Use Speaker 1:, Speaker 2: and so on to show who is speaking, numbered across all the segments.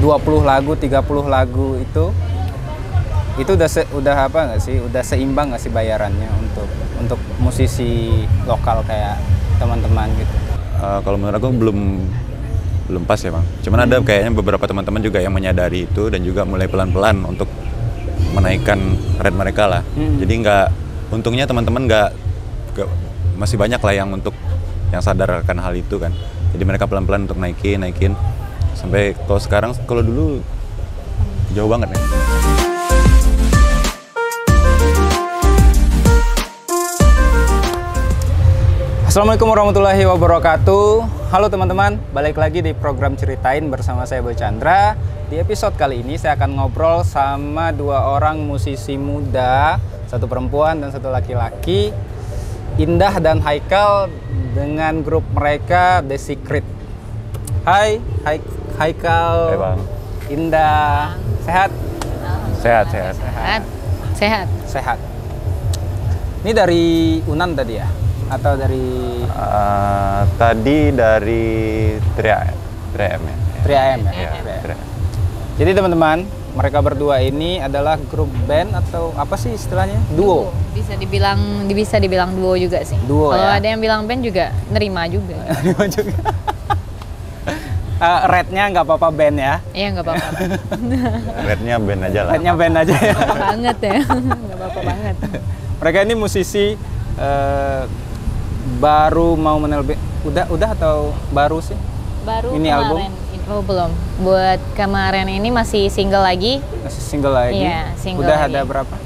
Speaker 1: 20 lagu, 30 lagu itu udah apa nggak sih? Udah seimbang nggak sih bayarannya untuk musisi lokal kayak teman-teman gitu?
Speaker 2: Kalau menurut aku belum pas ya Bang. Cuman ada kayaknya beberapa teman-teman juga yang menyadari itu dan juga mulai pelan-pelan untuk menaikkan rate mereka lah. Jadi untungnya teman-teman masih banyak lah yang sadar akan hal itu kan. Jadi mereka pelan-pelan untuk naikin sampai kalau dulu jauh banget ya.
Speaker 1: Assalamualaikum warahmatullahi wabarakatuh. Halo teman-teman, balik lagi di program Ceritain bersama saya Boy Chandra. Di episode kali ini saya akan ngobrol sama dua orang musisi muda, satu perempuan dan satu laki-laki, Indah dan Haikal, dengan grup mereka The Secret. Hai Haikal.
Speaker 2: Hai Bang.
Speaker 1: Indah, sehat? Sehat. Ini dari Unan tadi ya? Atau dari
Speaker 2: tadi dari 3AM ya.
Speaker 1: 3AM ya?
Speaker 2: Iya, 3AM.
Speaker 1: Jadi teman-teman, mereka berdua ini adalah grup band atau apa sih istilahnya? Duo.
Speaker 3: Bisa dibilang duo juga sih.
Speaker 1: Duo.
Speaker 3: Kalau
Speaker 1: ya?
Speaker 3: ada yang bilang band juga nerima juga.
Speaker 1: Nerima juga. Rate-nya nggak apa-apa band ya?
Speaker 3: Iya, nggak apa-apa.
Speaker 2: Rate-nya band aja lah.
Speaker 1: Rate-nya band aja ya.
Speaker 3: Banget ya. Nggak apa-apa banget.
Speaker 1: Mereka ini musisi baru mau menelpon, udah atau baru sih?
Speaker 3: Baru
Speaker 1: ini
Speaker 3: kemarin.
Speaker 1: album?
Speaker 3: Oh, belum. Buat kemarin ini masih single lagi.
Speaker 1: Masih single lagi?
Speaker 3: Iya, single
Speaker 1: udah
Speaker 3: lagi.
Speaker 1: ada berapa?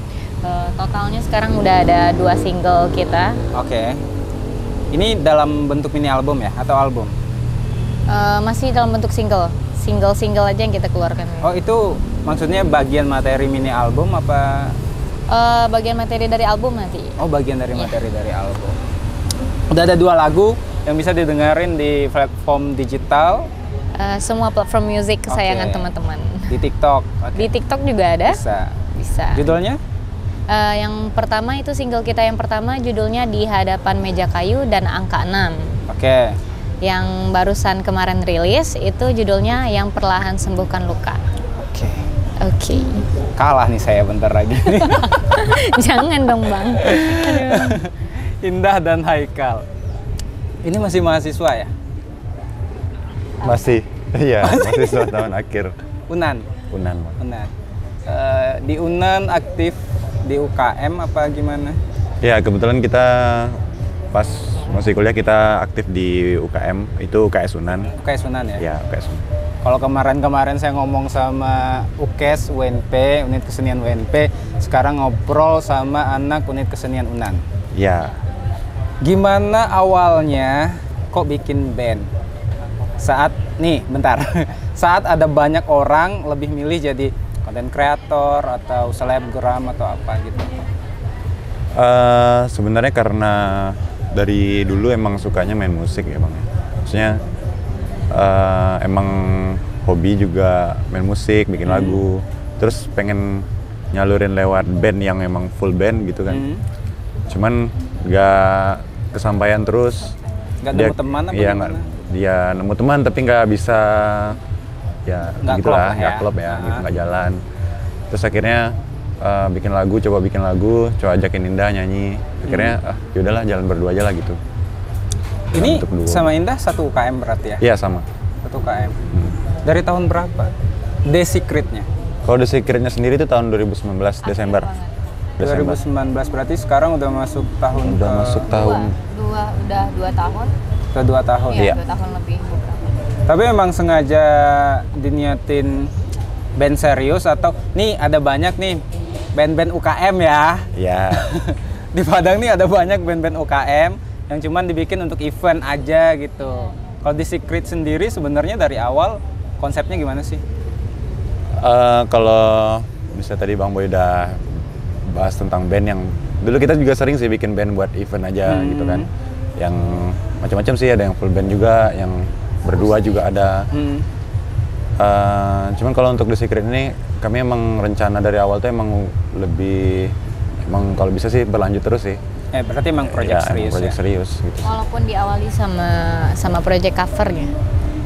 Speaker 3: Totalnya sekarang udah ada 2 single kita.
Speaker 1: Oke. Ini dalam bentuk mini album ya? Atau album?
Speaker 3: Masih dalam bentuk single. Single aja yang kita keluarkan.
Speaker 1: Oh, itu maksudnya bagian materi mini album apa?
Speaker 3: Bagian materi dari album nanti.
Speaker 1: Oh, bagian dari materi dari album. Udah ada 2 lagu yang bisa didengarin di platform digital.
Speaker 3: Semua platform musik kesayangan teman-teman.
Speaker 1: Di TikTok. Okay.
Speaker 3: Di TikTok juga ada. Bisa.
Speaker 1: Judulnya?
Speaker 3: Yang pertama itu single kita yang pertama judulnya Di Hadapan Meja Kayu dan Angka 6.
Speaker 1: Oke.
Speaker 3: Yang barusan kemarin rilis itu judulnya Yang Perlahan Sembuhkan Luka. Oke.
Speaker 1: Kalah nih saya bentar lagi.
Speaker 3: Jangan dong Bang.
Speaker 1: Indah dan Haikal. Ini masih mahasiswa ya?
Speaker 2: Masih. Iya, mahasiswa tahun akhir.
Speaker 1: Unan.
Speaker 2: Unan.
Speaker 1: Di Unan aktif di UKM apa gimana?
Speaker 2: Ya, kebetulan kita pas masih kuliah kita aktif di UKM, itu UKS Unan.
Speaker 1: UKS Unan ya?
Speaker 2: Ya, UKS Unan.
Speaker 1: Kalau kemarin saya ngomong sama UKES UNP, Unit Kesenian UNP, sekarang ngobrol sama anak Unit Kesenian Unan.
Speaker 2: Ya.
Speaker 1: Gimana awalnya kok bikin band? Saat ada banyak orang lebih milih jadi content creator atau selebgram atau apa gitu?
Speaker 2: Sebenarnya karena dari dulu emang sukanya main musik ya Bang. Maksudnya emang hobi juga main musik, bikin lagu. Terus pengen nyalurin lewat band yang emang full band gitu kan. Cuman nggak kesampaian terus.
Speaker 1: Nggak nemu teman apa gimana?
Speaker 2: Dia nemu teman tapi nggak bisa, ya gitulah, nggak klop ya, gitu, nggak jalan. Terus akhirnya coba bikin lagu, coba ajakin Indah nyanyi. Akhirnya yaudahlah jalan berdua aja lah gitu.
Speaker 1: Ini sama Indah satu UKM berarti ya?
Speaker 2: Iya sama.
Speaker 1: Satu UKM. Dari tahun berapa? The Secret-nya?
Speaker 2: Kalau The Secret-nya sendiri itu tahun 2019 Desember.
Speaker 1: 2019 berarti sekarang udah masuk tahun
Speaker 2: udah masuk tahun.
Speaker 3: Udah 2 tahun.
Speaker 1: Udah 2 tahun.
Speaker 3: Iya, 2 tahun lebih.
Speaker 1: Tapi memang sengaja diniatin band serius atau nih ada banyak nih band-band UKM ya?
Speaker 2: Iya.
Speaker 1: Di Padang nih ada banyak band-band UKM yang cuman dibikin untuk event aja gitu. Kalau di Secret sendiri sebenarnya dari awal konsepnya gimana sih?
Speaker 2: Kalau bisa tadi Bang Boy udah bahas tentang band yang dulu kita juga sering sih bikin band buat event aja gitu kan. Yang macam-macam sih, ada yang full band juga, yang berdua juga ada. Cuman kalau untuk The Secret ini kami emang rencana dari awal tuh emang kalau bisa sih berlanjut terus sih.
Speaker 1: Berarti emang project serius.
Speaker 2: Project serius gitu.
Speaker 3: Walaupun diawali sama project covernya.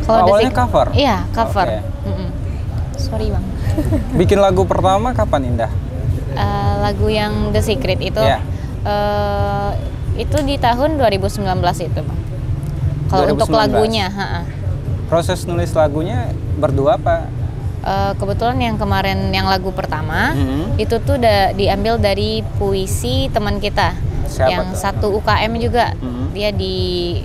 Speaker 1: Awalnya cover?
Speaker 3: Iya, cover.
Speaker 1: Okay.
Speaker 3: Sorry bang.
Speaker 1: Bikin lagu pertama kapan, Indah?
Speaker 3: Lagu yang The Secret itu,
Speaker 1: Iya.
Speaker 3: itu di tahun 2019 itu bang. Kalau untuk
Speaker 1: 2019.
Speaker 3: lagunya,
Speaker 1: Proses nulis lagunya berdua apa?
Speaker 3: kebetulan yang kemarin yang lagu pertama itu tuh udah diambil dari puisi teman kita.
Speaker 1: Siapa
Speaker 3: yang
Speaker 1: tuh?
Speaker 3: satu UKM juga, dia di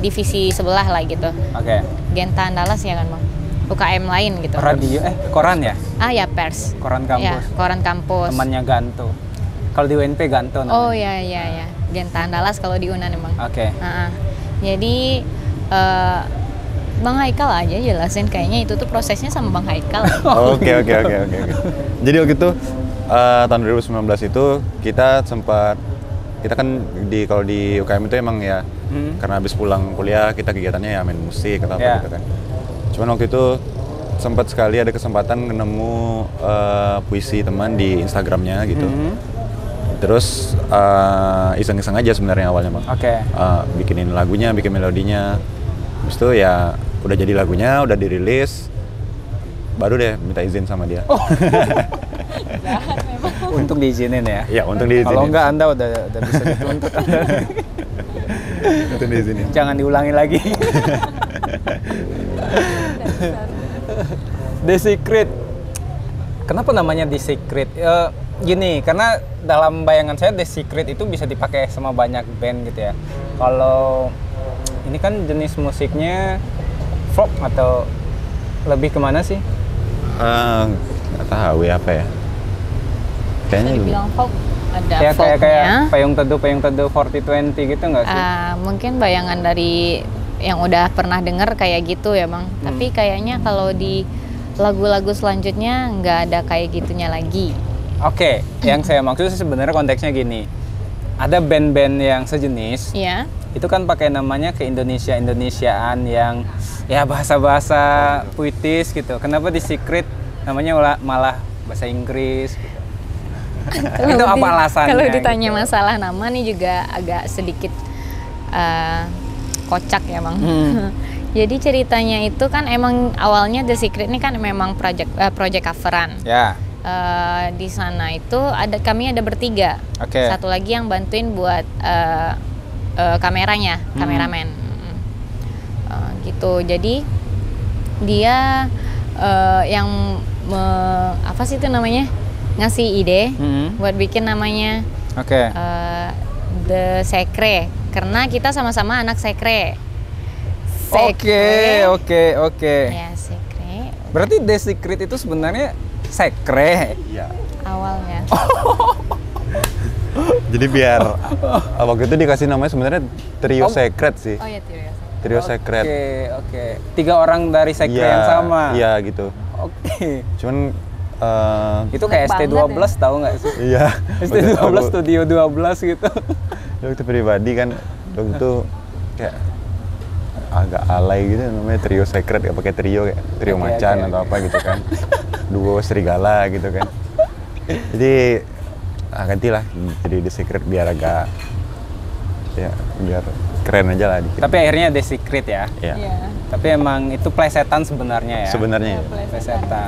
Speaker 3: divisi sebelah lah gitu.
Speaker 1: Oke.
Speaker 3: Genta Andalas ya kan bang, UKM lain gitu.
Speaker 1: Radio, koran ya?
Speaker 3: Ya pers.
Speaker 1: Koran kampus.
Speaker 3: Ya, koran kampus.
Speaker 1: Temannya Ganto. Kalau di UNP Ganto namanya.
Speaker 3: Oh ya. Genta Andalas kalau di Unan emang.
Speaker 1: Oke.
Speaker 3: Jadi Bang Haikal aja jelasin, kayaknya itu tuh prosesnya sama Bang Haikal.
Speaker 2: Oke. Jadi waktu itu tahun 2019 itu kita kan kalau di UKM itu emang ya karena habis pulang kuliah kita kegiatannya ya main musik atau apa gitu kan. Cuman waktu itu sempat sekali ada kesempatan nemu puisi teman di Instagramnya gitu. Terus iseng-iseng aja sebenarnya awalnya bang.
Speaker 1: Oke.
Speaker 2: Bikinin lagunya, bikin melodinya. Habis itu ya udah jadi lagunya, udah dirilis. Baru deh minta izin sama dia.
Speaker 1: Untuk diizinin ya?
Speaker 2: Iya, untuk diizinin.
Speaker 1: Kalau enggak Anda udah bisa dituntut.
Speaker 2: Untuk diizinin.
Speaker 1: Jangan diulangi lagi. The Secret. Kenapa namanya The Secret? Gini, karena dalam bayangan saya The Secret itu bisa dipakai sama banyak band gitu ya. Kalau ini kan jenis musiknya folk atau lebih kemana sih?
Speaker 2: Nggak tahu ya apa ya. Kayaknya
Speaker 3: Dibilang folk, ada
Speaker 1: Ya
Speaker 3: folknya.
Speaker 1: kayak Payung Teduh 40-20 gitu nggak sih?
Speaker 3: Mungkin bayangan dari yang udah pernah denger kayak gitu ya bang. Tapi kayaknya kalau di lagu-lagu selanjutnya nggak ada kayak gitunya lagi.
Speaker 1: Oke, yang saya maksud sih sebenarnya konteksnya gini. Ada band-band yang sejenis,
Speaker 3: Iya.
Speaker 1: itu kan pakai namanya ke-Indonesiaan yang ya bahasa-bahasa puitis gitu. Kenapa di Secret namanya malah bahasa Inggris? Itu apa alasannya?
Speaker 3: Kalau ditanya
Speaker 1: gitu?
Speaker 3: masalah nama nih juga agak sedikit kocak ya bang. Jadi ceritanya itu kan emang awalnya The Secret ini kan memang project coveran.
Speaker 1: Ya.
Speaker 3: Di sana itu kami ada bertiga.
Speaker 1: Oke.
Speaker 3: Satu lagi yang bantuin buat kameranya, kameramen. Gitu. Jadi dia yang apa sih itu namanya? Ngasih ide buat bikin namanya
Speaker 1: Oke.
Speaker 3: The Secret, karena kita sama-sama anak Secret.
Speaker 1: Oke.
Speaker 3: Ya, Secret
Speaker 1: Berarti The Secret itu sebenarnya sekre.
Speaker 2: Iya.
Speaker 3: awalnya.
Speaker 2: Jadi biar waktu itu dikasih namanya sebenarnya Trio Secret sih.
Speaker 3: Oh ya,
Speaker 2: Trio Secret.
Speaker 1: Oke. 3 orang dari sekre yang sama.
Speaker 2: Iya gitu.
Speaker 1: Oke.
Speaker 2: Cuman
Speaker 1: Itu kayak
Speaker 3: Banget
Speaker 1: ST12
Speaker 3: ya.
Speaker 1: tahu nggak sih?
Speaker 2: iya.
Speaker 1: ST12 Studio 12 gitu.
Speaker 2: Waktu pribadi kan waktu itu kayak agak alay gitu namanya Trio Secret, gak pakai trio kayak trio
Speaker 1: Oke,
Speaker 2: macan
Speaker 1: oke,
Speaker 2: atau apa gitu kan. Duo serigala gitu kan. Jadi gantilah jadi The Secret biar agak ya biar keren aja lah dikit.
Speaker 1: Tapi akhirnya The Secret ya.
Speaker 2: Ya.
Speaker 3: Iya.
Speaker 1: Tapi emang itu plesetan sebenarnya ya.
Speaker 2: Sebenarnya ya.
Speaker 1: Plesetan.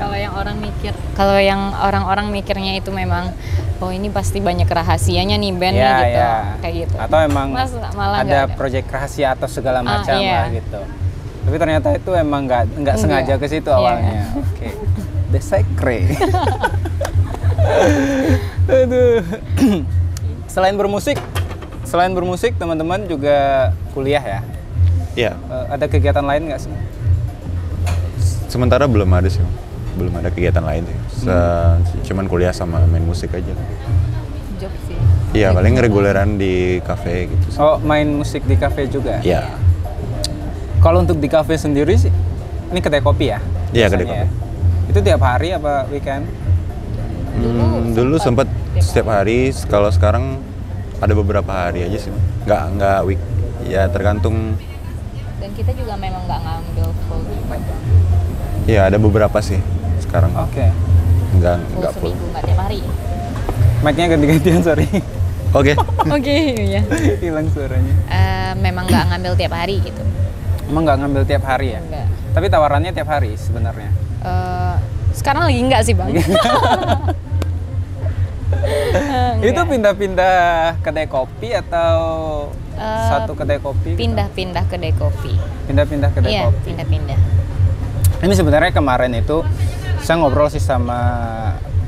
Speaker 3: Kalau yang orang-orang mikirnya itu memang ini pasti banyak rahasianya nih band nih
Speaker 1: Iya,
Speaker 3: gitu,
Speaker 1: iya.
Speaker 3: kayak gitu.
Speaker 1: Atau emang
Speaker 3: Malah
Speaker 1: ada
Speaker 3: nggak
Speaker 1: proyek rahasia atau segala macam
Speaker 3: iya.
Speaker 1: lah gitu. Tapi ternyata itu emang nggak sengaja ke situ
Speaker 3: Iya.
Speaker 1: awalnya. Oke. The Secret. Aduh. Selain bermusik teman-teman juga kuliah ya.
Speaker 2: Iya.
Speaker 1: Ada kegiatan lain nggak sih?
Speaker 2: Sementara belum ada sih. Belum ada kegiatan lain sih. Cuman kuliah sama main musik aja.
Speaker 3: Job sih.
Speaker 2: Iya, paling reguleran di kafe gitu sih.
Speaker 1: Oh, main musik di kafe juga?
Speaker 2: Iya.
Speaker 1: Kalau untuk di kafe sendiri sih, ini kedai kopi ya?
Speaker 2: Iya, kedai
Speaker 1: biasanya
Speaker 2: kopi.
Speaker 1: ya? Itu tiap hari apa weekend?
Speaker 2: Dulu sempat setiap hari, kalau sekarang ada beberapa hari aja sih. Nggak week. Ya tergantung.
Speaker 3: Dan kita juga memang nggak ngambil full juga.
Speaker 2: Iya, ada beberapa sih sekarang.
Speaker 1: Oke.
Speaker 2: Nggak full.
Speaker 3: Seminggu, nggak tiap hari.
Speaker 1: Mic-nya ganti-gantian, sorry.
Speaker 2: Oke.
Speaker 3: Oke, iya.
Speaker 1: Hilang suaranya.
Speaker 3: Memang nggak ngambil tiap hari gitu.
Speaker 1: Emang nggak ngambil tiap hari ya?
Speaker 3: Enggak.
Speaker 1: Tapi tawarannya tiap hari sebenarnya.
Speaker 3: Sekarang lagi enggak sih Bang.
Speaker 1: Itu pindah-pindah kedai kopi atau satu kedai kopi?
Speaker 3: Pindah-pindah kedai kopi.
Speaker 1: Pindah-pindah kedai
Speaker 3: Iya,
Speaker 1: kopi.
Speaker 3: pindah-pindah.
Speaker 1: Ini sebenarnya kemarin itu saya ngobrol sih sama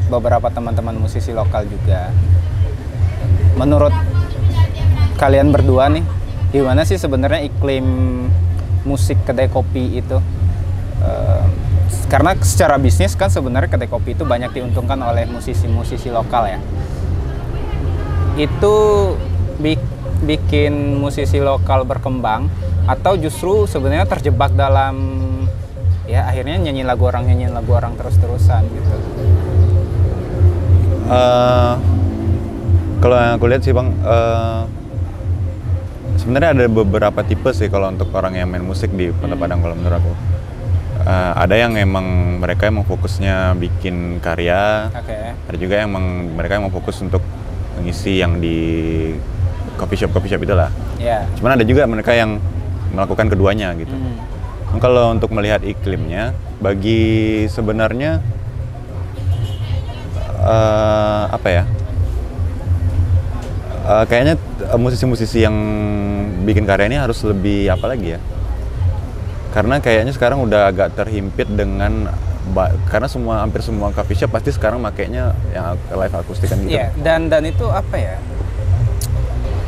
Speaker 1: beberapa teman-teman musisi lokal juga. Menurut kalian berdua nih, gimana sih sebenarnya iklim musik kedai kopi itu? Karena secara bisnis kan sebenarnya kedai kopi itu banyak diuntungkan oleh musisi-musisi lokal ya. Itu bikin musisi lokal berkembang atau justru sebenarnya terjebak dalam ya akhirnya nyanyiin lagu orang terus-terusan gitu.
Speaker 2: Kalau yang aku lihat sih Bang, sebenarnya ada beberapa tipe sih kalau untuk orang yang main musik di Kota Padang kalau menurut aku. Ada yang emang mereka emang fokusnya bikin karya, ada juga yang emang mereka emang fokus untuk mengisi yang di coffee shop itulah.
Speaker 1: Yeah.
Speaker 2: Cuman ada juga mereka yang melakukan keduanya gitu. Kalau untuk melihat iklimnya, bagi sebenarnya apa ya? Kayaknya musisi-musisi yang bikin karya ini harus lebih apa lagi ya? Karena kayaknya sekarang udah agak terhimpit dengan karena hampir semua coffee shop pasti sekarang makainya yang live akustikan gitu.
Speaker 1: Iya, dan itu apa ya?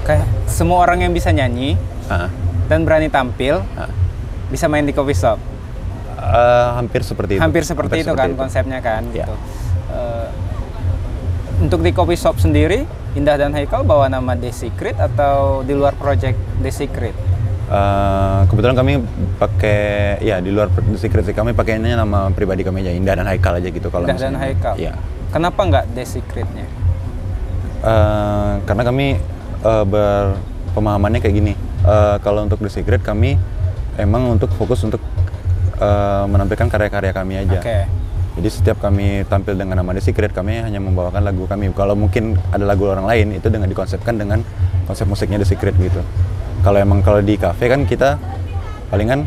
Speaker 1: Kayak semua orang yang bisa nyanyi dan berani tampil bisa main di coffee shop.
Speaker 2: Hampir seperti itu.
Speaker 1: Hampir seperti itu kan konsepnya kan gitu. Untuk di coffee shop sendiri, Indah dan Haikal bawa nama The Secret atau di luar project The Secret?
Speaker 2: Kebetulan kami pakai di luar The Secret kami pakainya nama pribadi kami aja, Indah dan Haikal aja gitu kalau
Speaker 1: Indah dan Haikal.
Speaker 2: Iya.
Speaker 1: Kenapa nggak The Secretnya?
Speaker 2: Karena kami berpemahamannya kayak gini. Kalau untuk The Secret kami emang untuk fokus untuk menampilkan karya-karya kami aja. Jadi setiap kami tampil dengan nama The Secret, kami hanya membawakan lagu kami. Kalau mungkin ada lagu orang lain, itu dengan dikonsepkan dengan konsep musiknya The Secret gitu. Kalau di kafe kan kita palingan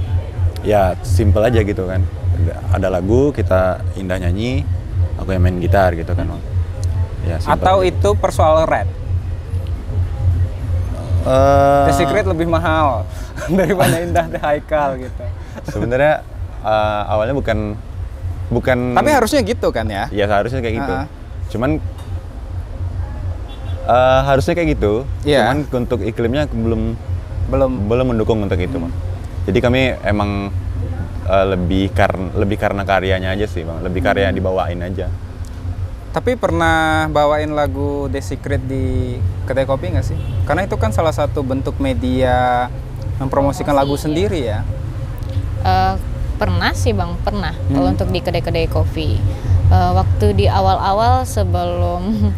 Speaker 2: ya simple aja gitu kan. Ada lagu, kita Indah nyanyi, aku yang main gitar gitu kan. Ya,
Speaker 1: atau aja. Itu persoalan rate? The Secret lebih mahal daripada Indah dan Haikal gitu.
Speaker 2: Sebenarnya awalnya bukan.
Speaker 1: Tapi harusnya gitu kan ya?
Speaker 2: Iya seharusnya kayak gitu. Cuman harusnya kayak gitu. Cuman untuk iklimnya belum mendukung untuk itu, Bang. Jadi kami emang lebih karena karyanya aja sih, Bang. Lebih karya yang dibawain aja.
Speaker 1: Tapi pernah bawain lagu The Secret di kedai kopi nggak sih? Karena itu kan salah satu bentuk media mempromosikan lagu sendiri ya.
Speaker 3: Pernah sih Bang, pernah. Kalau untuk di kedai-kedai kopi. Waktu di awal-awal sebelum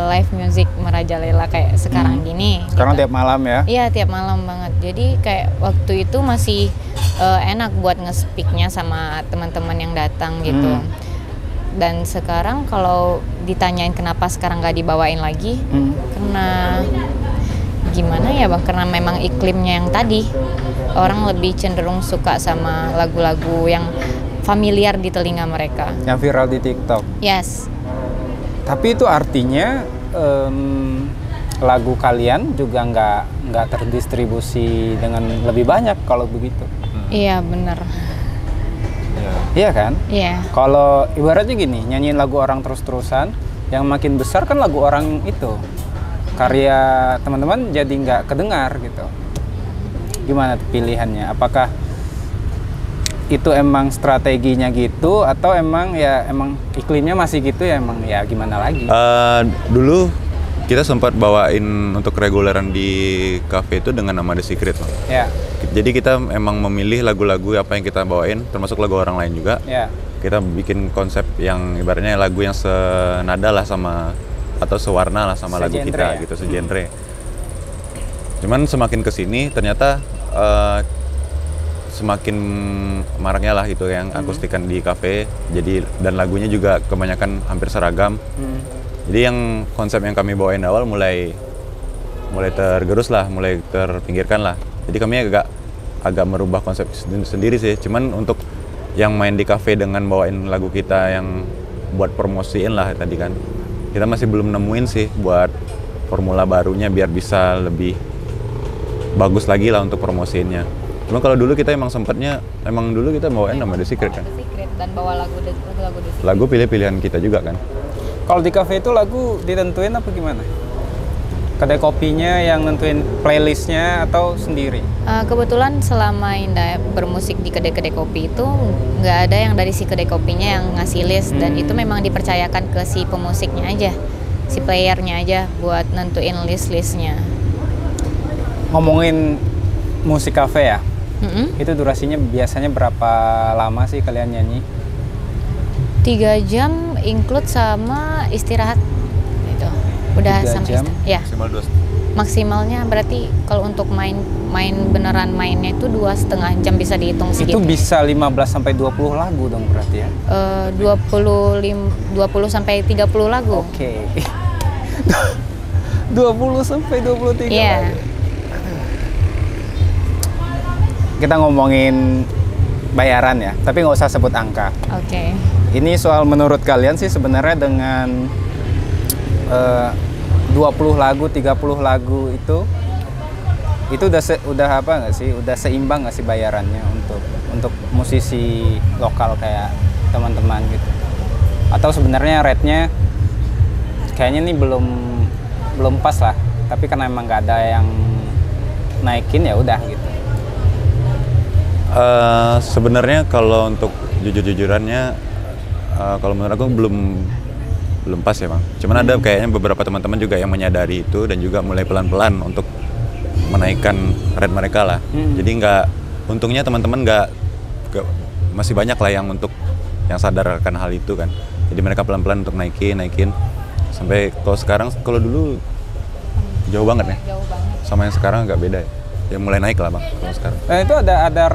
Speaker 3: live music merajalela kayak sekarang gini.
Speaker 1: Sekarang gitu. Tiap malam ya?
Speaker 3: Iya, tiap malam banget. Jadi kayak waktu itu masih enak buat nge-speak-nya sama teman-teman yang datang gitu. Dan sekarang kalau ditanyain kenapa sekarang nggak dibawain lagi, karena gimana ya Bang? Karena memang iklimnya yang tadi. Orang lebih cenderung suka sama lagu-lagu yang familiar di telinga mereka.
Speaker 1: Yang viral di TikTok?
Speaker 3: Yes.
Speaker 1: Tapi itu artinya lagu kalian juga nggak terdistribusi dengan lebih banyak kalau begitu?
Speaker 3: Iya benar.
Speaker 1: Iya kan?
Speaker 3: Iya.
Speaker 1: Kalau ibaratnya gini, nyanyiin lagu orang terus-terusan, yang makin besar kan lagu orang itu. Karya teman-teman jadi nggak kedengar gitu. Gimana pilihannya? Apakah itu emang strateginya gitu atau emang iklimnya masih gitu ya emang ya gimana lagi?
Speaker 2: Dulu kita sempat bawain untuk reguleran di cafe itu dengan nama The Secret, Bang.
Speaker 1: Ya.
Speaker 2: Jadi kita emang memilih lagu-lagu apa yang kita bawain, termasuk lagu orang lain juga.
Speaker 1: Ya.
Speaker 2: Kita bikin konsep yang ibaratnya lagu yang senada lah sama atau sewarna lah sama lagu kita gitu, segenre. Cuman semakin kesini ternyata semakin maraknya lah gitu yang akustikan di kafe. Jadi dan lagunya juga kebanyakan hampir seragam. Jadi yang konsep yang kami bawain awal mulai tergerus lah, mulai terpinggirkan lah. Jadi kami agak merubah konsep sendiri sih. Cuman untuk yang main di kafe dengan bawain lagu kita yang buat promosiin lah tadi kan. Kita masih belum nemuin sih buat formula barunya biar bisa lebih bagus lagi lah untuk promosiinnya. Cuma kalau dulu kita emang dulu kita bawain nama The Secret kan.
Speaker 3: The Secret dan bawa lagu The Secret.
Speaker 2: Lagu pilih-pilihan kita juga kan.
Speaker 1: Kalau di kafe itu lagu ditentuin apa gimana? Kedai kopinya yang nentuin playlistnya atau sendiri?
Speaker 3: Kebetulan selama Indah bermusik di kedai-kedai kopi itu nggak ada yang dari si kedai kopinya yang ngasih list, dan itu memang dipercayakan ke si pemusiknya aja, si playernya aja buat nentuin list-listnya.
Speaker 1: Ngomongin musik kafe ya, itu durasinya biasanya berapa lama sih kalian nyanyi?
Speaker 3: 3 jam include sama istirahat gitu. Udah
Speaker 1: 3
Speaker 3: sama
Speaker 1: jam?
Speaker 3: Ya.
Speaker 2: Maksimal 2.
Speaker 3: Maksimalnya berarti kalau untuk main beneran mainnya itu 2,5 jam bisa dihitung segitu.
Speaker 1: Itu bisa 15 sampai 20 lagu dong berarti ya?
Speaker 3: 20 sampai 30 lagu.
Speaker 1: Oke. 20 sampai 23
Speaker 3: Iya.
Speaker 1: lagu. Kita ngomongin bayaran ya, tapi nggak usah sebut angka.
Speaker 3: Oke.
Speaker 1: Ini soal menurut kalian sih sebenarnya dengan 20 lagu, 30 lagu itu udah apa nggak sih? Udah seimbang nggak sih bayarannya untuk musisi lokal kayak teman-teman gitu? Atau sebenarnya rate-nya kayaknya nih belum pas lah, tapi karena emang nggak ada yang naikin ya udah gitu.
Speaker 2: Sebenarnya kalau untuk jujur-jujurannya, kalau menurut aku belum pas ya bang. Cuman ada kayaknya beberapa teman-teman juga yang menyadari itu dan juga mulai pelan-pelan untuk menaikkan rate mereka lah. Jadi untungnya teman-teman masih banyak lah yang sadar akan hal itu kan. Jadi mereka pelan-pelan untuk naikin sampai kalau dulu jauh banget ya.
Speaker 3: Jauh banget.
Speaker 2: Sama yang sekarang agak beda ya. Ya mulai naik lah bang kalau sekarang.
Speaker 1: Nah itu ada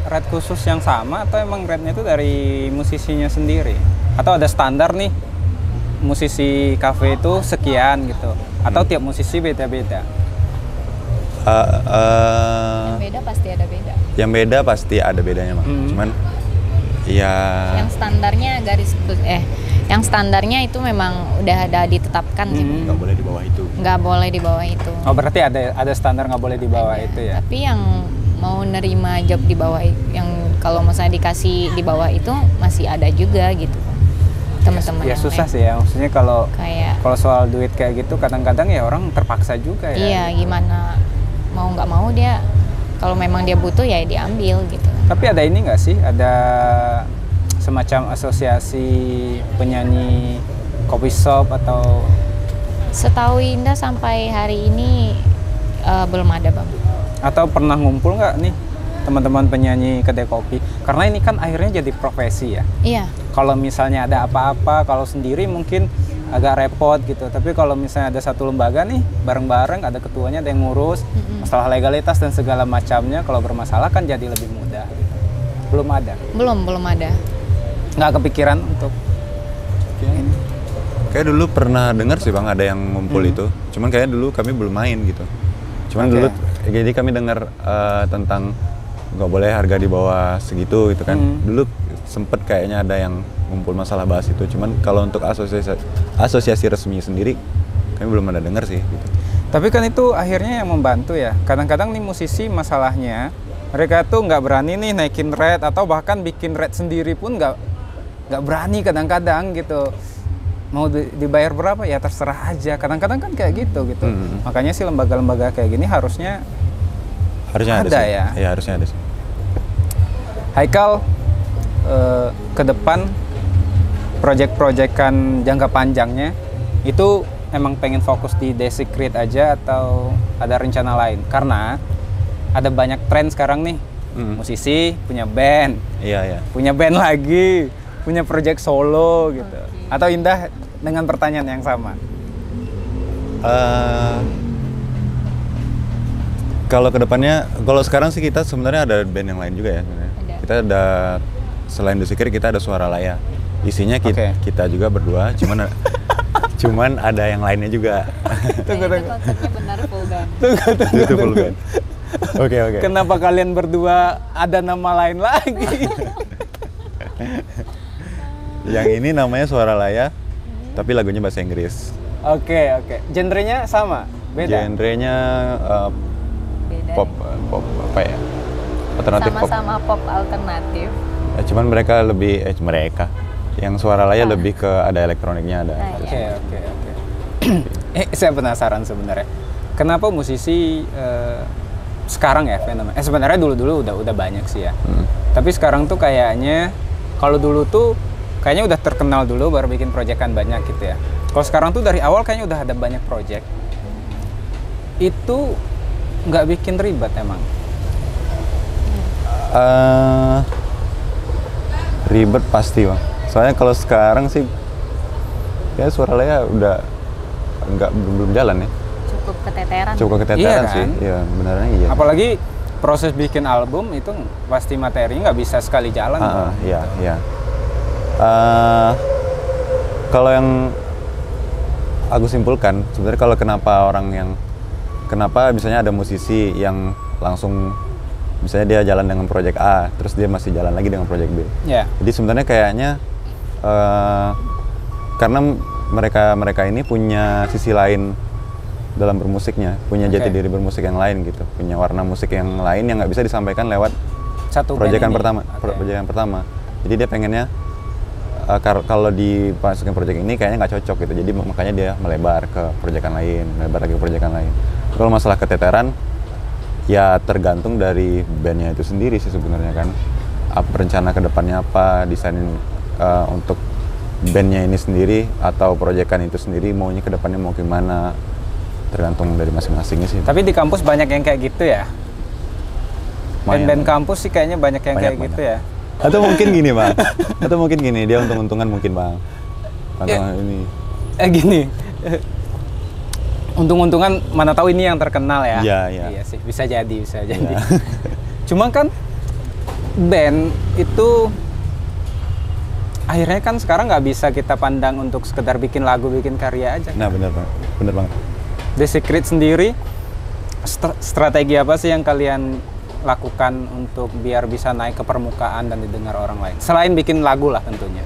Speaker 1: rate khusus yang sama atau emang rate-nya itu dari musisinya sendiri? Atau ada standar nih musisi kafe itu sekian gitu? Atau tiap musisi beda-beda?
Speaker 3: Yang beda pasti ada beda.
Speaker 2: Yang beda pasti ada bedanya bang. Cuman ya. Yang standarnya itu memang udah ada ditetapkan gitu. Nggak boleh di bawah itu.
Speaker 3: Nggak boleh di bawah itu.
Speaker 1: Oh berarti ada standar nggak boleh di bawah itu ya?
Speaker 3: Tapi yang mau nerima job di bawah, yang kalau misalnya dikasih di bawah itu masih ada juga gitu teman-teman.
Speaker 1: Ya susah sih ya, maksudnya kalau soal duit kayak gitu kadang-kadang ya orang terpaksa juga ya.
Speaker 3: Iya, gimana mau nggak mau dia, kalau memang dia butuh ya diambil gitu.
Speaker 1: Tapi ada ini nggak sih, ada semacam asosiasi penyanyi coffee shop atau?
Speaker 3: Setahu Indah sampai hari ini belum ada bang.
Speaker 1: Atau pernah ngumpul nggak nih teman-teman penyanyi kedai kopi? Karena ini kan akhirnya jadi profesi ya.
Speaker 3: Iya.
Speaker 1: Kalau misalnya ada apa-apa, kalau sendiri mungkin agak repot gitu. Tapi kalau misalnya ada satu lembaga nih, bareng-bareng ada ketuanya, ada yang ngurus masalah legalitas dan segala macamnya. Kalau bermasalah kan jadi lebih mudah. Gitu. Belum ada.
Speaker 3: Belum ada.
Speaker 1: Nggak kepikiran untuk ini.
Speaker 2: Kayak dulu pernah dengar sih bang ada yang ngumpul itu. Cuman kayaknya dulu kami belum main gitu. Cuman dulu jadi kami dengar tentang nggak boleh harga di bawah segitu gitu kan. Dulu sempet kayaknya ada yang ngumpul masalah bahas itu. Cuman kalau untuk asosiasi resmi sendiri kami belum ada dengar sih gitu.
Speaker 1: Tapi kan itu akhirnya yang membantu ya. Kadang-kadang nih musisi masalahnya mereka tuh nggak berani nih naikin rate atau bahkan bikin rate sendiri pun nggak berani kadang-kadang gitu. Mau dibayar berapa ya terserah aja. Kadang-kadang kan kayak gitu. Makanya sih lembaga-lembaga kayak gini harusnya ada
Speaker 2: sih.
Speaker 1: ya.
Speaker 2: Iya harusnya ada sih.
Speaker 1: Haikal ke depan project-projectan jangka panjangnya itu emang pengen fokus di The Secret aja atau ada rencana lain? Karena ada banyak tren sekarang nih. Musisi punya band.
Speaker 2: Iya.
Speaker 1: Punya band lagi, punya project solo gitu. Atau Indah dengan pertanyaan yang sama?
Speaker 2: Kalau kedepannya, kalau sekarang sih kita sebenarnya ada band yang lain juga ya. Kita ada selain The Secret kita ada Suara Laya. Isinya kita juga berdua, cuman ada yang lainnya juga.
Speaker 3: Tunggu. Konsepnya benar full band.
Speaker 2: Itu full band. Oke.
Speaker 1: Kenapa kalian berdua ada nama lain lagi?
Speaker 2: Yang ini namanya Suara Laya, tapi lagunya bahasa Inggris.
Speaker 1: Oke. Genrenya sama? Beda?
Speaker 2: Genrenya
Speaker 3: Beda.
Speaker 2: pop apa ya? Alternatif pop.
Speaker 3: Sama-sama pop alternatif.
Speaker 2: Ya, cuman mereka lebih yang Suara Laya lebih ke ada elektroniknya ada.
Speaker 1: Oke. Saya penasaran sebenarnya. Kenapa musisi sekarang ya fenomena? Sebenarnya dulu udah banyak sih ya. Tapi sekarang tuh kayaknya kalau dulu tuh kayaknya udah terkenal dulu baru bikin proyekan banyak gitu ya. Kalau sekarang tuh dari awal kayaknya udah ada banyak proyek. Itu nggak bikin ribet emang?
Speaker 2: Ribet pasti bang. Soalnya kalau sekarang sih ya Suara Laya udah belum jalan ya. Cukup keteteran
Speaker 1: Iya
Speaker 2: sih.
Speaker 1: kan?
Speaker 2: Iya benernya iya.
Speaker 1: Apalagi proses bikin album itu pasti materinya nggak bisa sekali jalan.
Speaker 2: Iya. Kalau yang aku simpulkan sebenarnya kalau kenapa misalnya ada musisi yang langsung misalnya dia jalan dengan proyek A terus dia masih jalan lagi dengan proyek B.
Speaker 1: Yeah.
Speaker 2: Jadi sebenarnya kayaknya karena mereka ini punya sisi lain dalam bermusiknya, punya jati diri bermusik yang lain gitu, punya warna musik yang lain yang nggak bisa disampaikan lewat
Speaker 1: satu
Speaker 2: proyekan pertama. Jadi dia pengennya kalau dimasukin proyek ini kayaknya nggak cocok gitu, jadi makanya dia melebar ke proyekan lain, melebar lagi ke proyekan lain. Kalau masalah keteteran, ya tergantung dari bandnya itu sendiri sih sebenarnya kan. Rencana kedepannya apa, desain untuk bandnya ini sendiri atau proyekan itu sendiri maunya kedepannya mau gimana, tergantung dari masing-masingnya sih.
Speaker 1: Tapi di kampus banyak yang kayak gitu ya? Band-band kampus sih kayaknya banyak yang kayak gitu ya?
Speaker 2: Atau mungkin gini bang, dia untung-untungan mungkin bang. Ini.
Speaker 1: Gini, untung-untungan mana tahu ini yang terkenal ya?
Speaker 2: Iya
Speaker 1: sih, bisa jadi. Ya. Cuma kan band itu akhirnya kan sekarang nggak bisa kita pandang untuk sekedar bikin lagu, bikin karya aja.
Speaker 2: Nah bener banget.
Speaker 1: The Secret sendiri, strategi apa sih yang kalian lakukan untuk biar bisa naik ke permukaan dan didengar orang lain? Selain bikin lagu lah tentunya.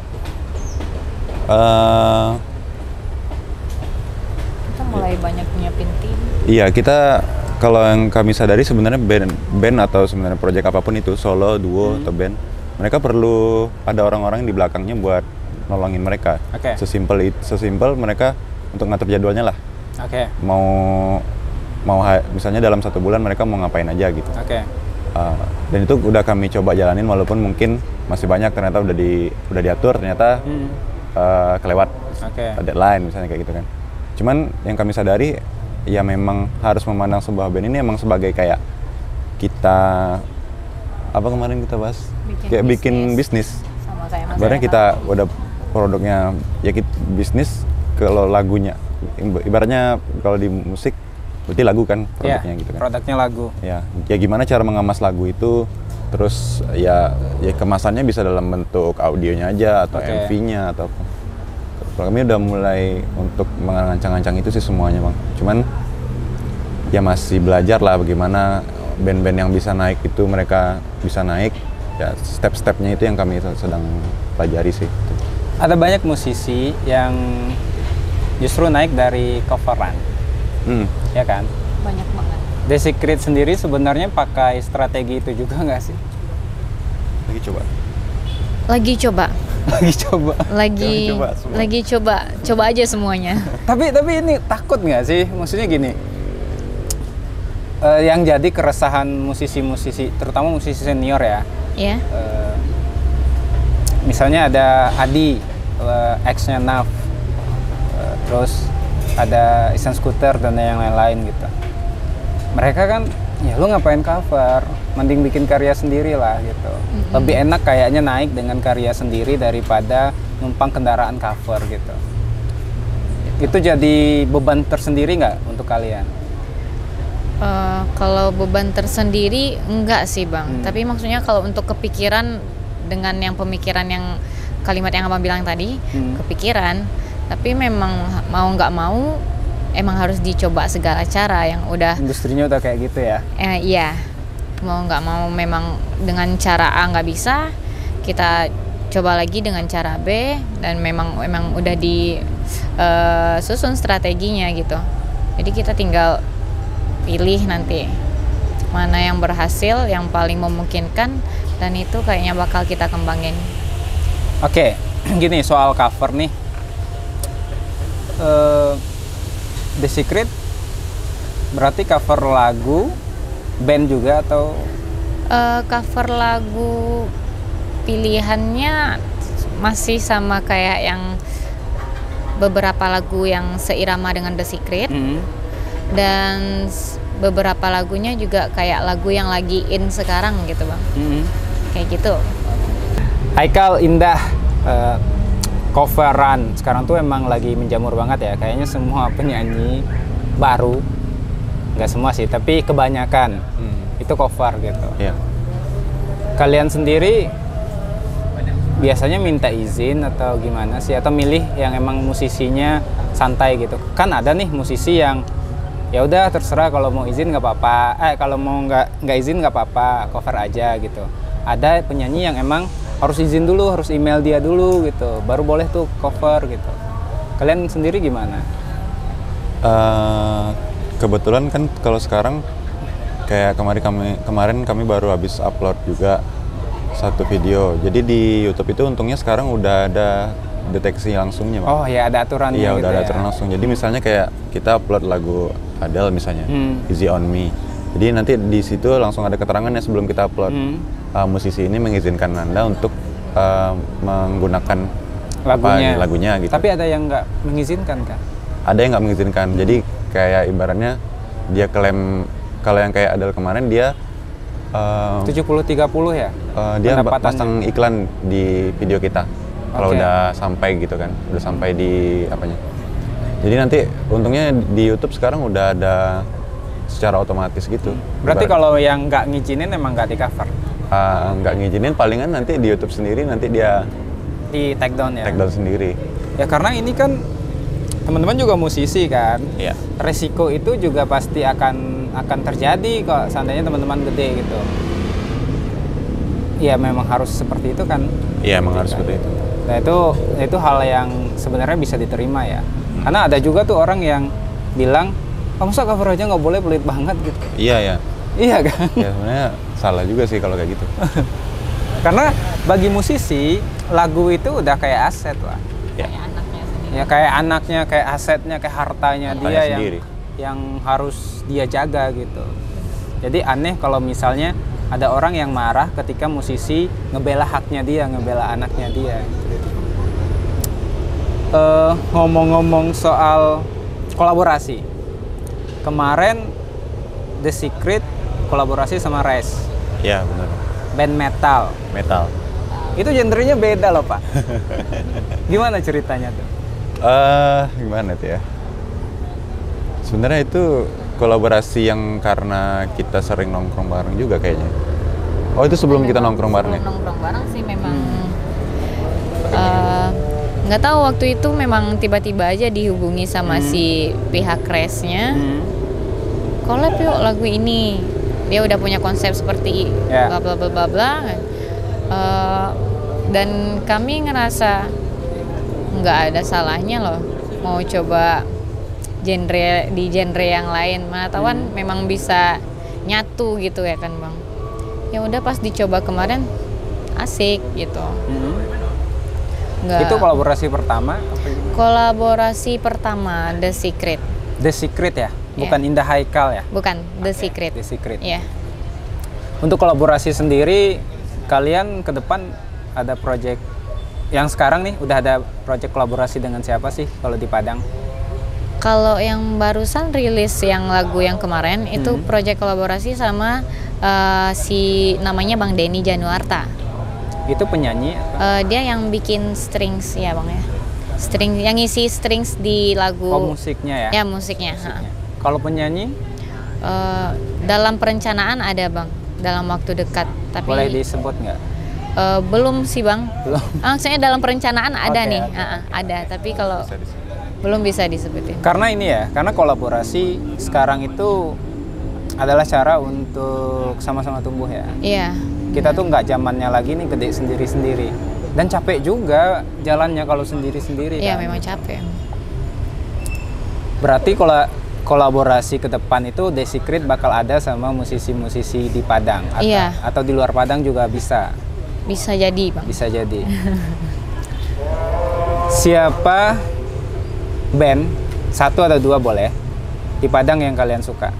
Speaker 3: Kita mulai banyak nyiapin tim.
Speaker 2: Iya, kita kalau yang kami sadari sebenarnya band atau sebenarnya proyek apapun itu, solo, duo atau band, mereka perlu ada orang-orang yang di belakangnya buat nolongin mereka.
Speaker 1: Oke.
Speaker 2: Sesimpel mereka untuk ngatur jadwalnya lah.
Speaker 1: Oke.
Speaker 2: Mau misalnya dalam 1 bulan mereka mau ngapain aja gitu.
Speaker 1: Oke.
Speaker 2: Dan itu udah kami coba jalanin walaupun mungkin masih banyak ternyata udah diatur ternyata kelewat deadline misalnya kayak gitu kan. Cuman yang kami sadari ya memang harus memandang sebuah band ini emang sebagai kayak kita apa kemarin kita bahas bikin bisnis.
Speaker 3: Sama kayak Mas
Speaker 2: Ibaratnya kita udah produknya ya bisnis, kalau lagunya ibaratnya kalau di musik berarti lagu kan produknya gitu kan.
Speaker 1: Produknya lagu.
Speaker 2: Ya gimana cara mengemas lagu itu, terus ya kemasannya bisa dalam bentuk audionya aja atau MV-nya atau apa. Kalau kami udah mulai untuk mengancang-ancang itu sih semuanya bang. Cuman ya masih belajar lah bagaimana band-band yang bisa naik itu mereka bisa naik. Ya step-stepnya itu yang kami sedang pelajari sih.
Speaker 1: Ada banyak musisi yang justru naik dari coveran. Ya kan?
Speaker 3: Banyak banget.
Speaker 1: The Secret sendiri sebenarnya pakai strategi itu juga nggak sih?
Speaker 3: Lagi coba. Coba aja semuanya.
Speaker 1: tapi ini takut nggak sih? Maksudnya gini, yang jadi keresahan musisi-musisi, terutama musisi senior ya.
Speaker 3: Iya.
Speaker 1: Misalnya ada Adi, ex-nya Naf, terus ada Isan Scooter dan yang lain-lain gitu. Mereka kan, ya lu ngapain cover? Mending bikin karya sendiri lah gitu. Lebih enak kayaknya naik dengan karya sendiri daripada numpang kendaraan cover gitu. Itu jadi beban tersendiri nggak untuk kalian?
Speaker 3: Kalau beban tersendiri enggak sih bang. Tapi maksudnya kalau untuk kepikiran dengan yang pemikiran yang kalimat yang abang bilang tadi, kepikiran. Tapi memang mau nggak mau emang harus dicoba segala cara yang udah
Speaker 1: industrinya udah kayak gitu ya.
Speaker 3: Iya, mau nggak mau memang dengan cara A nggak bisa, kita coba lagi dengan cara B, dan memang udah disusun strateginya gitu. Jadi kita tinggal pilih nanti mana yang berhasil, yang paling memungkinkan, dan itu kayaknya bakal kita kembangin.
Speaker 1: Oke, gini soal cover nih. The Secret berarti cover lagu band juga atau?
Speaker 3: Cover lagu pilihannya masih sama kayak yang beberapa lagu yang seirama dengan The Secret. Dan beberapa lagunya juga kayak lagu yang lagi in sekarang gitu Bang. Kayak gitu.
Speaker 1: Haikal, Indah, coveran sekarang tuh emang lagi menjamur banget ya. Kayaknya semua penyanyi baru, nggak semua sih, tapi kebanyakan itu cover gitu. Kalian sendiri biasanya minta izin atau gimana sih? Atau milih yang emang musisinya santai gitu? Kan ada nih musisi yang ya udah terserah, kalau mau izin nggak apa-apa, kalau mau nggak izin nggak apa-apa, cover aja gitu. Ada penyanyi yang emang harus izin dulu, harus email dia dulu gitu, baru boleh tuh cover gitu. Kalian sendiri gimana?
Speaker 2: Kebetulan kan kalau sekarang kayak kemarin kami baru habis upload juga satu video. Jadi di YouTube itu untungnya sekarang udah ada deteksi langsungnya.
Speaker 1: Oh ya, ada aturannya.
Speaker 2: Iya,
Speaker 1: gitu
Speaker 2: udah ada
Speaker 1: ya?
Speaker 2: aturan langsung. Jadi misalnya kayak kita upload lagu Adele misalnya, Easy on Me. Jadi nanti di situ langsung ada keterangannya sebelum kita upload. Musisi ini mengizinkan Anda untuk menggunakan lagunya gitu.
Speaker 1: Tapi ada yang nggak mengizinkan kan?
Speaker 2: Ada yang nggak mengizinkan. Jadi kayak ibaratnya dia klaim, kalau yang kayak Adele kemarin dia
Speaker 1: 70-30 ya?
Speaker 2: Dia pasang iklan di video kita. Kalau udah sampai gitu kan, udah sampai di apanya. Jadi nanti untungnya di YouTube sekarang udah ada secara otomatis gitu.
Speaker 1: Berarti kalau yang nggak ngizinin emang nggak di cover?
Speaker 2: Nggak ngizinin, palingan nanti di YouTube sendiri nanti dia
Speaker 1: di take down ya?
Speaker 2: Take down sendiri.
Speaker 1: Ya karena ini kan teman-teman juga musisi kan.
Speaker 2: Iya.
Speaker 1: Resiko itu juga pasti akan terjadi kok seandainya teman-teman gede gitu. Ya memang harus seperti itu kan?
Speaker 2: Iya, memang harus seperti itu.
Speaker 1: Nah itu hal yang sebenarnya bisa diterima ya. Karena ada juga tuh orang yang bilang, masa cover aja nggak boleh, pelit banget gitu.
Speaker 2: Iya ya.
Speaker 1: Iya kan?
Speaker 2: Ya sebenarnya salah juga sih kalau kayak gitu.
Speaker 1: Karena bagi musisi lagu itu udah kayak aset lah.
Speaker 2: Ya.
Speaker 3: Kayak anaknya sendiri.
Speaker 1: Ya kayak anaknya, kayak asetnya, kayak hartanya dia
Speaker 2: sendiri.
Speaker 1: yang harus dia jaga gitu. Jadi aneh kalau misalnya ada orang yang marah ketika musisi ngebela haknya dia, ngebela anaknya dia. Ngomong-ngomong soal kolaborasi, kemarin The Secret kolaborasi sama Res.
Speaker 2: Iya benar.
Speaker 1: Band metal.
Speaker 2: Metal.
Speaker 1: Itu genrenya beda loh Pak. Gimana ceritanya tuh?
Speaker 2: Gimana tuh ya? Sebenarnya itu kolaborasi yang karena kita sering nongkrong bareng juga kayaknya. Oh itu sebelum kita nongkrong bareng ya?
Speaker 3: Sebelum nongkrong bareng sih memang nggak tahu, waktu itu memang tiba-tiba aja dihubungi sama si pihak Resnya, collab yuk lagu ini. Dia udah punya konsep seperti bla bla bla bla bla. Dan kami ngerasa nggak ada salahnya loh mau coba genre yang lain, mana tahuan memang bisa nyatu gitu ya kan Bang. Ya udah pas dicoba kemarin asik gitu.
Speaker 1: Itu kolaborasi pertama?
Speaker 3: Kolaborasi pertama The Secret.
Speaker 1: The Secret ya? Bukan Indah Haikal ya?
Speaker 3: Bukan, The Secret.
Speaker 1: The Secret.
Speaker 3: Iya.
Speaker 1: Untuk kolaborasi sendiri, kalian ke depan ada project yang sekarang nih, udah ada project kolaborasi dengan siapa sih kalau di Padang?
Speaker 3: Kalau yang barusan rilis yang lagu yang kemarin itu project kolaborasi sama si namanya Bang Denny Januarta.
Speaker 1: Itu penyanyi?
Speaker 3: Dia yang bikin strings ya Bang ya. String yang ngisi strings di lagu.
Speaker 1: Oh musiknya ya?
Speaker 3: Ya musiknya.
Speaker 1: Kalau penyanyi?
Speaker 3: Dalam perencanaan ada Bang, dalam waktu dekat. Tapi
Speaker 1: boleh disebut nggak?
Speaker 3: Belum sih Bang.
Speaker 1: Belum.
Speaker 3: Maksudnya dalam perencanaan ada nih, ada. Tapi kalau belum bisa disebutin.
Speaker 1: Karena ini ya, karena kolaborasi sekarang itu adalah cara untuk sama-sama tumbuh ya.
Speaker 3: Iya.
Speaker 1: Kita tuh nggak zamannya lagi nih gede sendiri-sendiri. Dan capek juga jalannya kalau sendiri-sendiri.
Speaker 3: Iya,
Speaker 1: kan?
Speaker 3: memang capek.
Speaker 1: Berarti kalau kolaborasi ke depan itu The Secret bakal ada sama musisi-musisi di Padang
Speaker 3: Iya.
Speaker 1: atau di luar Padang juga bisa.
Speaker 3: Bisa jadi, Bang.
Speaker 1: Bisa jadi. Siapa band satu atau dua boleh di Padang yang kalian suka?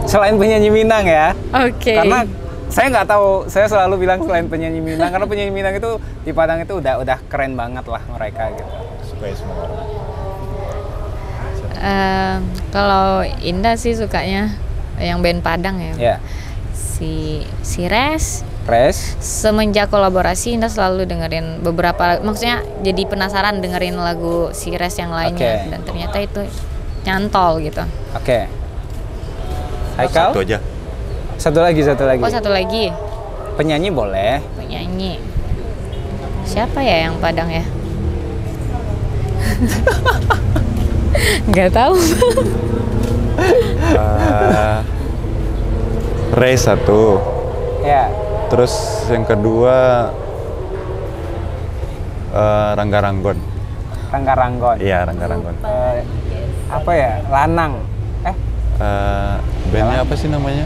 Speaker 1: Selain penyanyi Minang ya.
Speaker 3: Oke.
Speaker 1: Karena saya nggak tahu, saya selalu bilang selain penyanyi Minang karena penyanyi Minang itu di Padang itu udah keren banget lah mereka gitu.
Speaker 2: Suka semua orang.
Speaker 3: Kalau Indah sih sukanya yang band Padang ya.
Speaker 1: Ya.
Speaker 3: Si Res.
Speaker 1: Res.
Speaker 3: Semenjak kolaborasi Indah selalu dengerin beberapa, maksudnya jadi penasaran dengerin lagu si Res yang lainnya.
Speaker 1: Oke.
Speaker 3: Dan ternyata itu nyantol gitu.
Speaker 1: Oke. Haikal?
Speaker 2: Satu aja.
Speaker 1: Satu lagi.
Speaker 3: Oh, satu lagi
Speaker 1: Penyanyi boleh.
Speaker 3: penyanyi. Siapa ya yang Padang ya? Nggak tahu.
Speaker 2: Ray satu.
Speaker 1: Ya.
Speaker 2: Terus yang kedua Rangga Ranggon.
Speaker 1: Rangga Ranggon.
Speaker 2: Iya, Rangga Ranggon.
Speaker 1: Apa ya? Lanang.
Speaker 2: Bandnya apa sih namanya?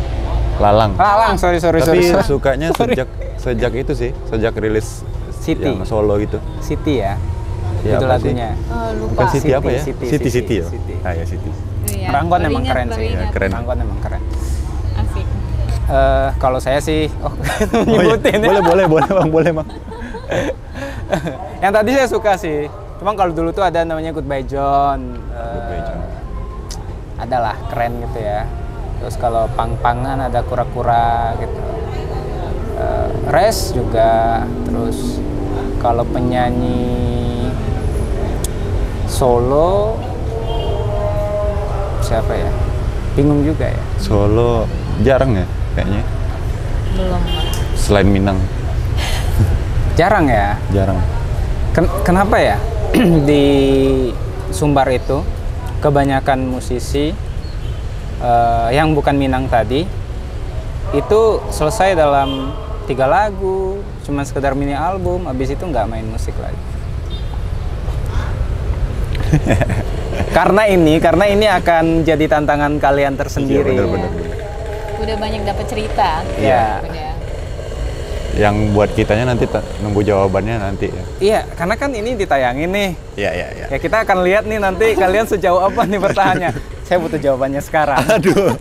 Speaker 2: Lalang.
Speaker 1: Lalang, sorry.
Speaker 2: Tapi sukanya sejak itu sih, sejak rilis
Speaker 1: City.
Speaker 2: yang solo gitu.
Speaker 1: City ya.
Speaker 2: Iya,
Speaker 1: Itu
Speaker 2: apa sih?
Speaker 1: lagunya.
Speaker 3: Lupa.
Speaker 2: Bukan City apa ya?
Speaker 1: City
Speaker 2: City ya.
Speaker 1: City.
Speaker 2: Ah ya City.
Speaker 3: Iya,
Speaker 1: Ranggon
Speaker 3: baru
Speaker 1: emang
Speaker 3: ingat,
Speaker 1: keren
Speaker 3: baru
Speaker 1: sih.
Speaker 3: ingat.
Speaker 2: Keren.
Speaker 1: Ranggon emang keren.
Speaker 3: Asik.
Speaker 1: Kalau saya sih,
Speaker 2: Oh, iya.
Speaker 1: nyebutin ya.
Speaker 2: Boleh bang.
Speaker 1: Yang tadi saya suka sih. Cuma kalau dulu tuh ada namanya Goodbye John.
Speaker 2: Goodbye John.
Speaker 1: Adalah keren gitu ya. Terus kalau pang-pangan ada kura-kura gitu. Res juga. Terus kalau penyanyi solo siapa ya? Bingung juga ya.
Speaker 2: Solo jarang ya kayaknya.
Speaker 3: Belum.
Speaker 2: Selain Minang,
Speaker 1: Jarang ya.
Speaker 2: jarang.
Speaker 1: Kenapa ya? Di Sumbar itu kebanyakan musisi yang bukan Minang tadi itu selesai dalam 3 lagu, cuma sekedar mini album, habis itu nggak main musik lagi. Karena ini akan jadi tantangan kalian tersendiri.
Speaker 2: Iya, bener.
Speaker 3: Udah banyak dapat cerita.
Speaker 1: Iya.
Speaker 3: Udah.
Speaker 2: Yang buat kitanya nanti nunggu jawabannya nanti ya.
Speaker 1: Iya, karena kan ini ditayangin nih.
Speaker 2: Iya.
Speaker 1: Ya kita akan lihat nih nanti kalian sejauh apa nih bertahannya. Saya butuh jawabannya sekarang.
Speaker 2: Aduh,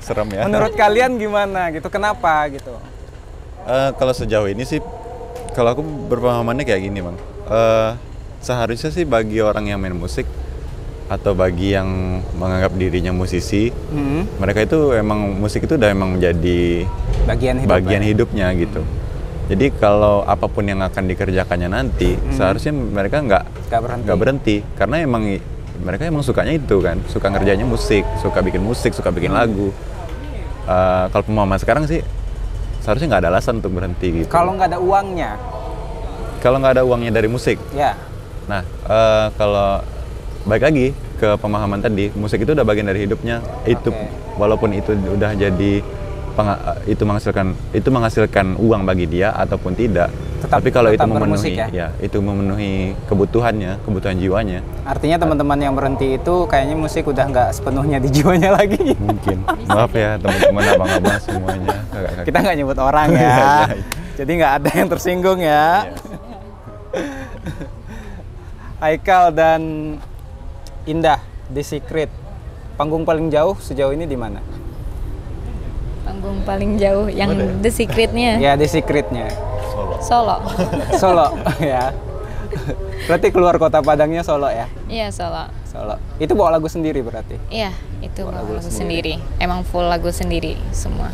Speaker 2: serem ya.
Speaker 1: Menurut kalian gimana gitu? Kenapa gitu?
Speaker 2: Kalau sejauh ini sih, kalau aku berpemahamannya kayak gini bang. Seharusnya sih bagi orang yang main musik atau bagi yang menganggap dirinya musisi, mereka itu emang musik itu udah emang menjadi bagian hidupnya gitu. Jadi kalau apapun yang akan dikerjakannya nanti, seharusnya mereka nggak berhenti karena mereka emang sukanya itu kan, suka ngerjainnya musik, suka bikin lagu. Kalau pemahaman sekarang sih seharusnya nggak ada alasan untuk berhenti gitu.
Speaker 1: Kalau nggak ada uangnya?
Speaker 2: Kalau nggak ada uangnya dari musik.
Speaker 1: Ya.
Speaker 2: Nah, kalau balik lagi ke pemahaman tadi, musik itu udah bagian dari hidupnya. Itu walaupun itu udah jadi itu menghasilkan uang bagi dia ataupun tidak. Tapi kalau itu memenuhi itu memenuhi kebutuhan jiwanya.
Speaker 1: Artinya teman-teman yang berhenti itu kayaknya musik udah nggak sepenuhnya di jiwanya lagi.
Speaker 2: Mungkin. Maaf ya teman-teman abang-abang semuanya.
Speaker 1: Kita nggak nyebut orang ya. Jadi nggak ada yang tersinggung ya. Haikal dan Indah, The Secret. Panggung paling jauh sejauh ini di mana?
Speaker 3: Panggung paling jauh yang The Secret-nya.
Speaker 1: Ya, The Secret-nya.
Speaker 3: Solo.
Speaker 1: Solo ya. Berarti keluar kota Padangnya Solo ya?
Speaker 3: Iya, Solo.
Speaker 1: Itu bawa lagu sendiri berarti?
Speaker 3: Iya, itu lagu sendiri. Emang full lagu sendiri semua.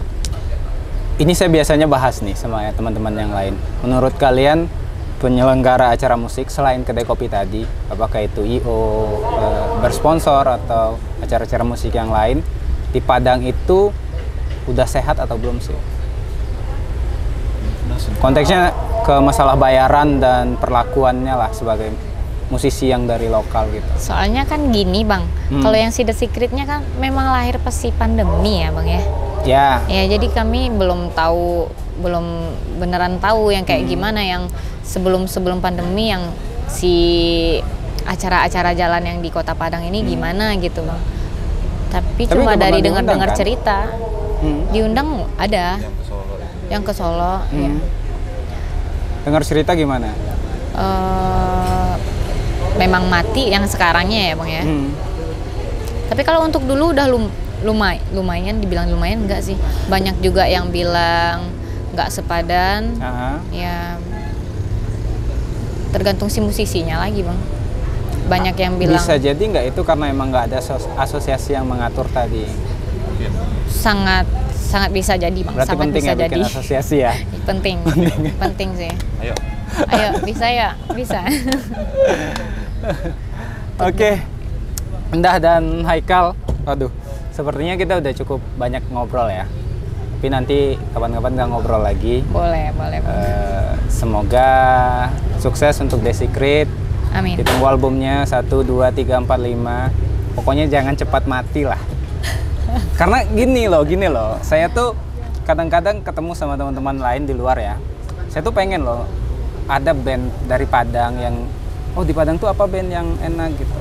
Speaker 1: Ini saya biasanya bahas nih sama teman-teman yang lain. Menurut kalian penyelenggara acara musik selain kedai kopi tadi, apakah itu I.O, bersponsor atau acara-acara musik yang lain di Padang itu udah sehat atau belum sih? Konteksnya ke masalah bayaran dan perlakuannya lah sebagai musisi yang dari lokal gitu.
Speaker 3: Soalnya kan gini bang, kalau yang si The Secret-nya kan memang lahir pas si pandemi ya bang ya.
Speaker 1: Ya.
Speaker 3: Ya jadi kami belum tahu belum beneran tahu yang kayak gimana yang sebelum pandemi yang si acara-acara jalan yang di Kota Padang ini gimana gitu Bang. Tapi cuma
Speaker 1: itu
Speaker 3: dari
Speaker 1: pernah
Speaker 3: dengar-dengar
Speaker 1: diundang, kan?
Speaker 3: cerita. Diundang ada. Yang ke Solo, ya.
Speaker 1: Dengar cerita gimana?
Speaker 3: Memang mati yang sekarangnya ya Bang ya. Tapi kalau untuk dulu udah lumayan, dibilang lumayan enggak sih. Banyak juga yang bilang nggak sepadan. Ya tergantung si musisinya lagi Bang. Banyak yang bilang
Speaker 1: bisa jadi nggak itu karena emang nggak ada asosiasi yang mengatur tadi.
Speaker 3: Sangat bisa jadi Bang.
Speaker 1: Berarti
Speaker 3: sangat
Speaker 1: penting
Speaker 3: bisa
Speaker 1: ya bikin
Speaker 3: jadi.
Speaker 1: asosiasi ya.
Speaker 3: penting sih.
Speaker 2: Ayo.
Speaker 3: Bisa ya, bisa.
Speaker 1: Oke, Endah dan Haikal, waduh, sepertinya kita udah cukup banyak ngobrol ya. Tapi nanti kapan-kapan nggak ngobrol lagi.
Speaker 3: Boleh.
Speaker 1: Semoga sukses untuk The Secret.
Speaker 3: Amin.
Speaker 1: Ditunggu albumnya 1, 2, 3, 4, 5. Pokoknya jangan cepat mati lah. Karena gini loh, saya tuh kadang-kadang ketemu sama teman-teman lain di luar ya. Saya tuh pengen loh ada band dari Padang yang di Padang tuh apa band yang enak gitu.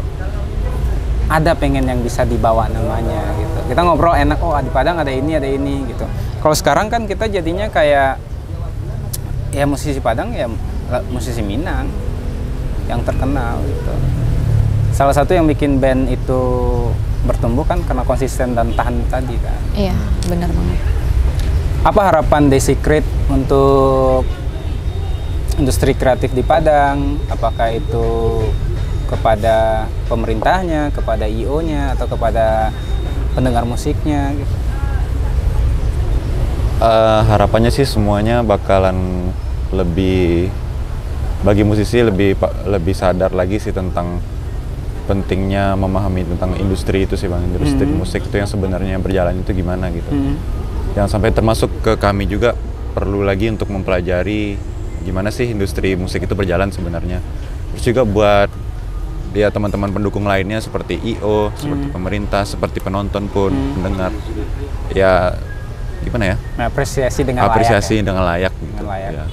Speaker 1: Ada pengen yang bisa dibawa namanya gitu. Kita ngobrol enak, di Padang ada ini gitu. Kalau sekarang kan kita jadinya kayak ya musisi Padang ya musisi Minang yang terkenal gitu. Salah satu yang bikin band itu bertumbuh kan karena konsisten dan tahan tadi kan.
Speaker 3: Iya, benar banget.
Speaker 1: Apa harapan The Secret untuk industri kreatif di Padang? Apakah itu kepada pemerintahnya, kepada IO-nya, atau kepada pendengar musiknya gitu?
Speaker 2: Harapannya sih semuanya bakalan lebih, bagi musisi lebih sadar lagi sih tentang pentingnya memahami tentang industri itu sih Bang, industri musik itu yang sebenarnya berjalan itu gimana gitu. Yang sampai termasuk ke kami juga perlu lagi untuk mempelajari gimana sih industri musik itu berjalan sebenarnya. Terus juga buat ya teman-teman pendukung lainnya seperti IO, seperti pemerintah, seperti penonton pun, pendengar. Ya gimana ya?
Speaker 1: Apresiasi dengan
Speaker 2: layak gitu.
Speaker 1: Dengan layak.
Speaker 2: Ya.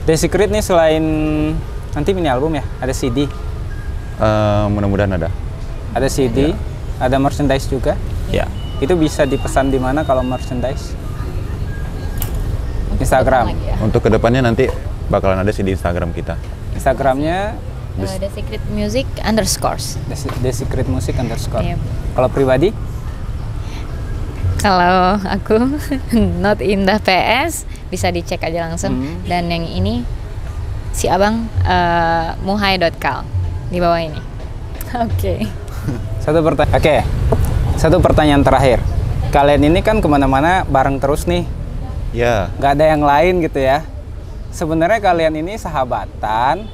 Speaker 1: The Secret nih selain nanti mini album ya, ada CD.
Speaker 2: Mudah-mudahan ada.
Speaker 1: Ada CD, ada merchandise juga.
Speaker 2: Ya.
Speaker 1: Itu bisa dipesan di mana kalau merchandise? Instagram.
Speaker 2: Untuk kedepannya nanti bakalan ada sih di Instagram kita.
Speaker 1: Instagramnya
Speaker 3: The Secret Music _
Speaker 1: The Secret Music _.
Speaker 3: Yep.
Speaker 1: Kalau pribadi?
Speaker 3: Kalau aku Not Indah PS bisa dicek aja langsung. Dan yang ini si Abang muhai.kal di bawah ini. Oke. Satu pertanyaan terakhir. Kalian ini kan kemana-mana bareng terus nih.
Speaker 2: Ya.
Speaker 1: Gak ada yang lain gitu ya. Sebenarnya kalian ini sahabatan,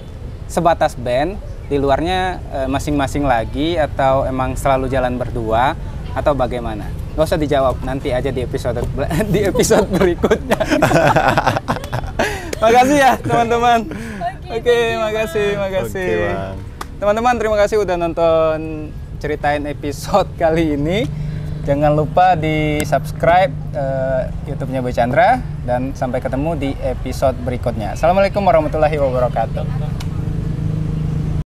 Speaker 1: sebatas band, di luarnya masing-masing lagi, atau emang selalu jalan berdua, atau bagaimana? Gak usah dijawab, nanti aja di episode berikutnya. Makasih ya teman-teman. Oke, makasih. Teman-teman, terima kasih udah nonton Ceritain episode kali ini. Jangan lupa di subscribe YouTube-nya Boy Chandra, dan sampai ketemu di episode berikutnya. Assalamualaikum warahmatullahi wabarakatuh.